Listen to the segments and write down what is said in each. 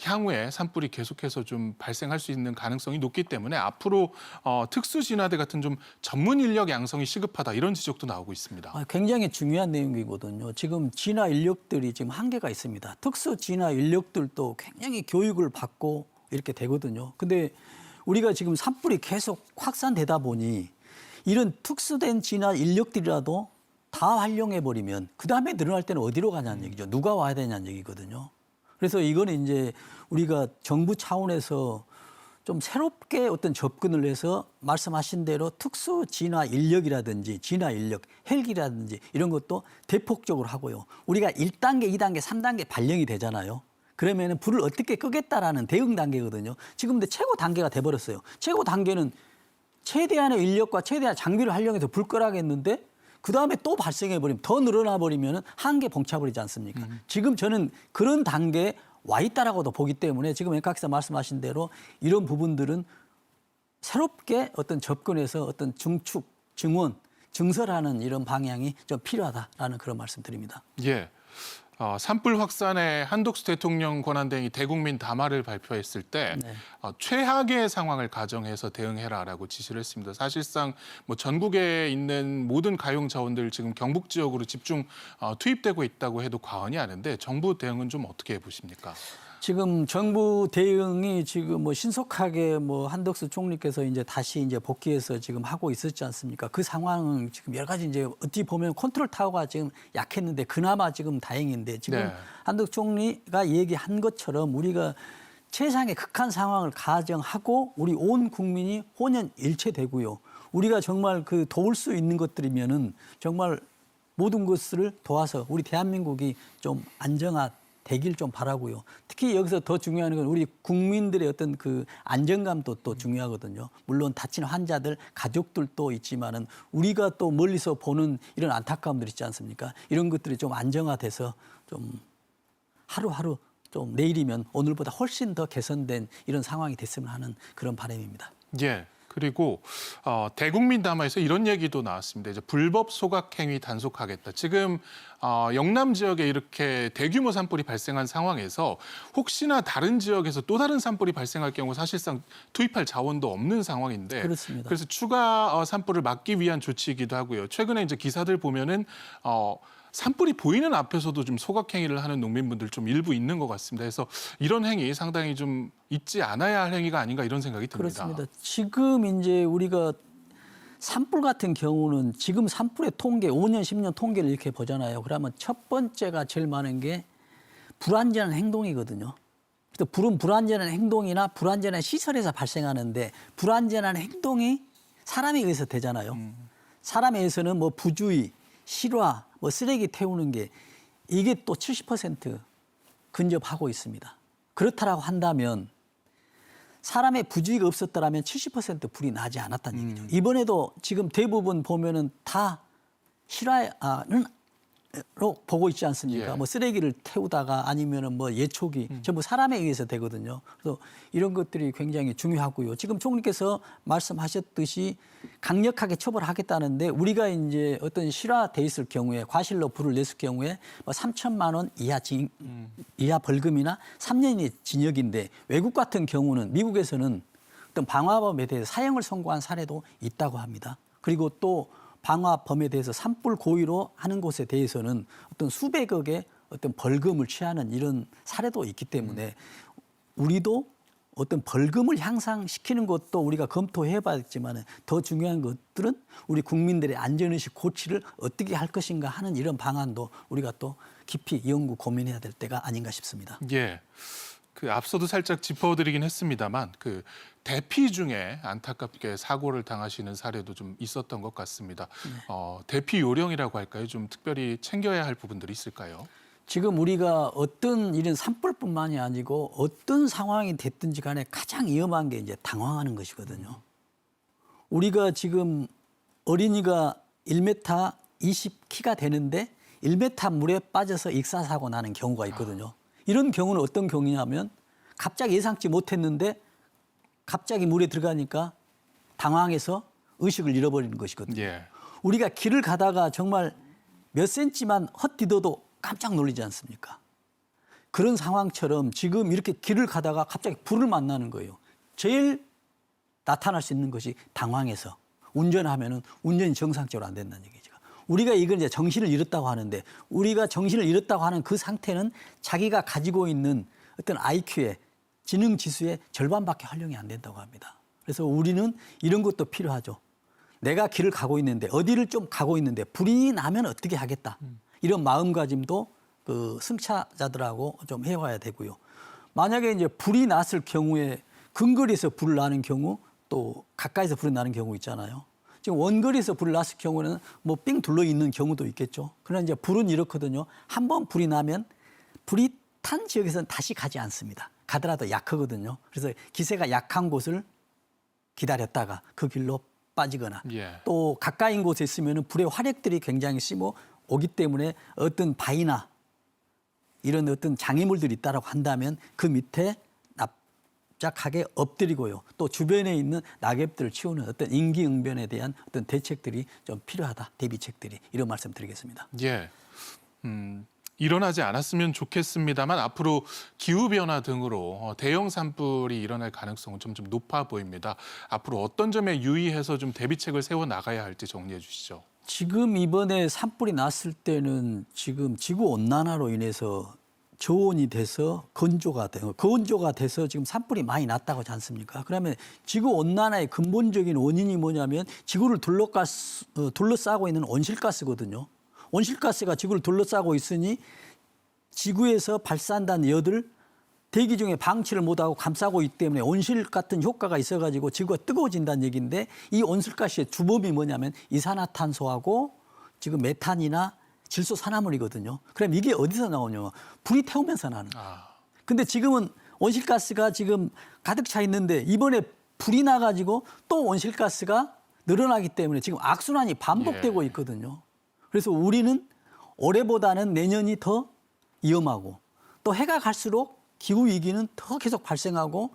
향후에 산불이 계속해서 좀 발생할 수 있는 가능성이 높기 때문에 앞으로 특수진화대 같은 좀 전문 인력 양성이 시급하다 이런 지적도 나오고 있습니다. 굉장히 중요한 내용이거든요. 지금 진화 인력들이 지금 한계가 있습니다. 특수 진화 인력들도 굉장히 교육을 받고 이렇게 되거든요. 근데 우리가 지금 산불이 계속 확산되다 보니 이런 특수된 진화 인력들이라도 다 활용해버리면 그다음에 늘어날 때는 어디로 가냐는 얘기죠. 누가 와야 되냐는 얘기거든요. 그래서 이거는 이제 우리가 정부 차원에서 좀 새롭게 어떤 접근을 해서 말씀하신 대로 특수 진화 인력이라든지 진화 인력, 헬기라든지 이런 것도 대폭적으로 하고요. 우리가 1단계, 2단계, 3단계 발령이 되잖아요. 그러면 불을 어떻게 끄겠다라는 대응 단계거든요. 지금 근데 최고 단계가 돼버렸어요. 최고 단계는 최대한의 인력과 최대한 장비를 활용해서 불 끄라겠는데 그다음에 또 발생해버리면 더 늘어나 버리면 한계 봉차버리지 않습니까? 지금 저는 그런 단계에 와 있다라고도 보기 때문에 지금 앵카기사 말씀하신 대로 이런 부분들은 새롭게 어떤 접근해서 어떤 중축, 증원, 증설하는 이런 방향이 좀 필요하다라는 그런 말씀드립니다. 예. 산불 확산에 한덕수 대통령 권한대행이 대국민 담화를 발표했을 때 네. 최악의 상황을 가정해서 대응해라라고 지시를 했습니다. 사실상 뭐 전국에 있는 모든 가용 자원들 지금 경북 지역으로 집중 투입되고 있다고 해도 과언이 아닌데 정부 대응은 좀 어떻게 보십니까? 지금 정부 대응이 지금 뭐 신속하게 뭐 한덕수 총리께서 이제 다시 이제 복귀해서 지금 하고 있었지 않습니까? 그 상황은 지금 여러 가지 이제 어찌 보면 컨트롤 타워가 지금 약했는데 그나마 지금 다행인데 지금 네. 한덕수 총리가 얘기한 것처럼 우리가 최상의 극한 상황을 가정하고 우리 온 국민이 혼연일체되고요. 우리가 정말 그 도울 수 있는 것들이면은 정말 모든 것을 도와서 우리 대한민국이 좀 안정화되길 좀 바라고요. 특히 여기서 더 중요한 건 우리 국민들의 어떤 그 안정감도 또 중요하거든요. 물론 다친 환자들, 가족들도 있지만은 우리가 또 멀리서 보는 이런 안타까움들 있지 않습니까? 이런 것들이 좀 안정화돼서 좀 하루하루 좀 내일이면 오늘보다 훨씬 더 개선된 이런 상황이 됐으면 하는 그런 바람입니다. 예. 그리고 대국민 담화에서 이런 얘기도 나왔습니다. 이제 불법 소각 행위 단속하겠다. 지금 영남 지역에 이렇게 대규모 산불이 발생한 상황에서 혹시나 다른 지역에서 또 다른 산불이 발생할 경우 사실상 투입할 자원도 없는 상황인데 그렇습니다. 그래서 추가 산불을 막기 위한 조치이기도 하고요. 최근에 이제 기사들 보면은 산불이 보이는 앞에서도 좀 소각 행위를 하는 농민분들 좀 일부 있는 것 같습니다. 그래서 이런 행위 상당히 좀 있지 않아야 할 행위가 아닌가 이런 생각이 듭니다. 그렇습니다. 지금 이제 우리가 산불 같은 경우는 지금 산불의 통계 5년, 10년 통계를 이렇게 보잖아요. 그러면 첫 번째가 제일 많은 게 불안전한 행동이거든요. 그래서 불은 불안전한 행동이나 불안전한 시설에서 발생하는데 불안전한 행동이 사람에 의해서 되잖아요. 사람에 의해서는 뭐 부주의, 실화, 뭐 쓰레기 태우는 게 이게 또 70% 근접하고 있습니다. 그렇다라고 한다면 사람의 부주의가 없었더라면 70% 불이 나지 않았다는 얘기죠. 이번에도 지금 대부분 보면은 다 실화는 로 보고 있지 않습니까? 예. 뭐 쓰레기를 태우다가 아니면은 뭐 예초기 전부 사람에 의해서 되거든요. 그래서 이런 것들이 굉장히 중요하고요. 지금 총리께서 말씀하셨듯이 강력하게 처벌하겠다는데 우리가 이제 어떤 실화돼 있을 경우에 과실로 불을 냈을 경우에 뭐 3천만 원 이하 벌금이나 3년의 징역인데 외국 같은 경우는 미국에서는 어떤 방화범에 대해서 사형을 선고한 사례도 있다고 합니다. 그리고 또 방화범에 대해서 산불 고의로 하는 것에 대해서는 어떤 수백억의 어떤 벌금을 취하는 이런 사례도 있기 때문에 우리도 어떤 벌금을 향상시키는 것도 우리가 검토해봐야겠지만 더 중요한 것들은 우리 국민들의 안전의식 고취를 어떻게 할 것인가 하는 이런 방안도 우리가 또 깊이 연구 고민해야 될 때가 아닌가 싶습니다. 예. 그 앞서도 살짝 짚어드리긴 했습니다만 그 대피 중에 안타깝게 사고를 당하시는 사례도 좀 있었던 것 같습니다. 대피 요령이라고 할까요? 좀 특별히 챙겨야 할 부분들이 있을까요? 지금 우리가 어떤 이런 산불뿐만이 아니고 어떤 상황이 됐든지 간에 가장 위험한 게 이제 당황하는 것이거든요. 우리가 지금 어린이가 1m 20키가 되는데 1m 물에 빠져서 익사사고 나는 경우가 있거든요. 이런 경우는 어떤 경우냐면 갑자기 예상치 못했는데 갑자기 물에 들어가니까 당황해서 의식을 잃어버리는 것이거든요. 예. 우리가 길을 가다가 정말 몇 센치만 헛디뎌도 깜짝 놀라지 않습니까? 그런 상황처럼 지금 이렇게 길을 가다가 갑자기 불을 만나는 거예요. 제일 나타날 수 있는 것이 당황해서 운전하면은 운전이 정상적으로 안 된다는 얘기죠. 우리가 이걸 이제 정신을 잃었다고 하는데 우리가 정신을 잃었다고 하는 그 상태는 자기가 가지고 있는 어떤 IQ의 지능 지수의 절반밖에 활용이 안 된다고 합니다. 그래서 우리는 이런 것도 필요하죠. 내가 길을 가고 있는데 어디를 좀 가고 있는데 불이 나면 어떻게 하겠다. 이런 마음가짐도 그 승차자들하고 좀 해와야 되고요. 만약에 이제 불이 났을 경우에 근거리에서 불을 나는 경우 또 가까이서 불이 나는 경우 있잖아요. 지금 원거리에서 불이 났을 경우는 뭐 삥 둘러 있는 경우도 있겠죠. 그러나 이제 불은 이렇거든요. 한번 불이 나면 불이 탄 지역에서는 다시 가지 않습니다. 가더라도 약하거든요. 그래서 기세가 약한 곳을 기다렸다가 그 길로 빠지거나 예. 또 가까인 곳에 있으면 불의 화력들이 굉장히 심어 오기 때문에 어떤 바위나 이런 어떤 장애물들이 있다라고 한다면 그 밑에 납작하게 엎드리고요. 또 주변에 있는 낙엽들을 치우는 어떤 인기응변에 대한 어떤 대책들이 좀 필요하다. 대비책들이 이런 말씀 드리겠습니다. 예. 일어나지 않았으면 좋겠습니다만 앞으로 기후변화 등으로 대형 산불이 일어날 가능성은 점점 높아 보입니다. 앞으로 어떤 점에 유의해서 좀 대비책을 세워 나가야 할지 정리해 주시죠. 지금 이번에 산불이 났을 때는 지금 지구온난화로 인해서 저온이 돼서 건조가 돼서 지금 산불이 많이 났다고 하지 않습니까? 그러면 지구온난화의 근본적인 원인이 뭐냐면 지구를 둘러싸고 있는 온실가스거든요. 온실가스가 지구를 둘러싸고 있으니 지구에서 발산된 열을 대기 중에 방치를 못하고 감싸고 있기 때문에 온실 같은 효과가 있어가지고 지구가 뜨거워진다는 얘기인데 이 온실가스의 주범이 뭐냐면 이산화탄소하고 지금 메탄이나 질소산화물이거든요. 그럼 이게 어디서 나오냐? 불이 태우면서 나는 거예요. 근데 지금은 온실가스가 지금 가득 차 있는데 이번에 불이 나가지고 또 온실가스가 늘어나기 때문에 지금 악순환이 반복되고 있거든요. 그래서 우리는 올해보다는 내년이 더 위험하고 또 해가 갈수록 기후위기는 더 계속 발생하고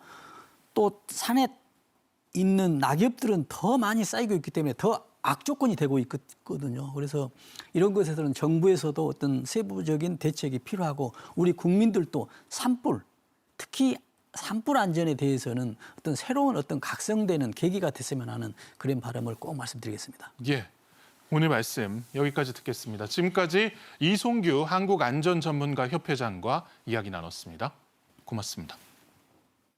또 산에 있는 낙엽들은 더 많이 쌓이고 있기 때문에 더 악조건이 되고 있거든요. 그래서 이런 것에서는 정부에서도 어떤 세부적인 대책이 필요하고 우리 국민들도 산불, 특히 산불 안전에 대해서는 어떤 새로운 어떤 각성되는 계기가 됐으면 하는 그런 바람을 꼭 말씀드리겠습니다. 예. 오늘 말씀 여기까지 듣겠습니다. 지금까지 이송규 한국안전전문가협회장과 이야기 나눴습니다. 고맙습니다.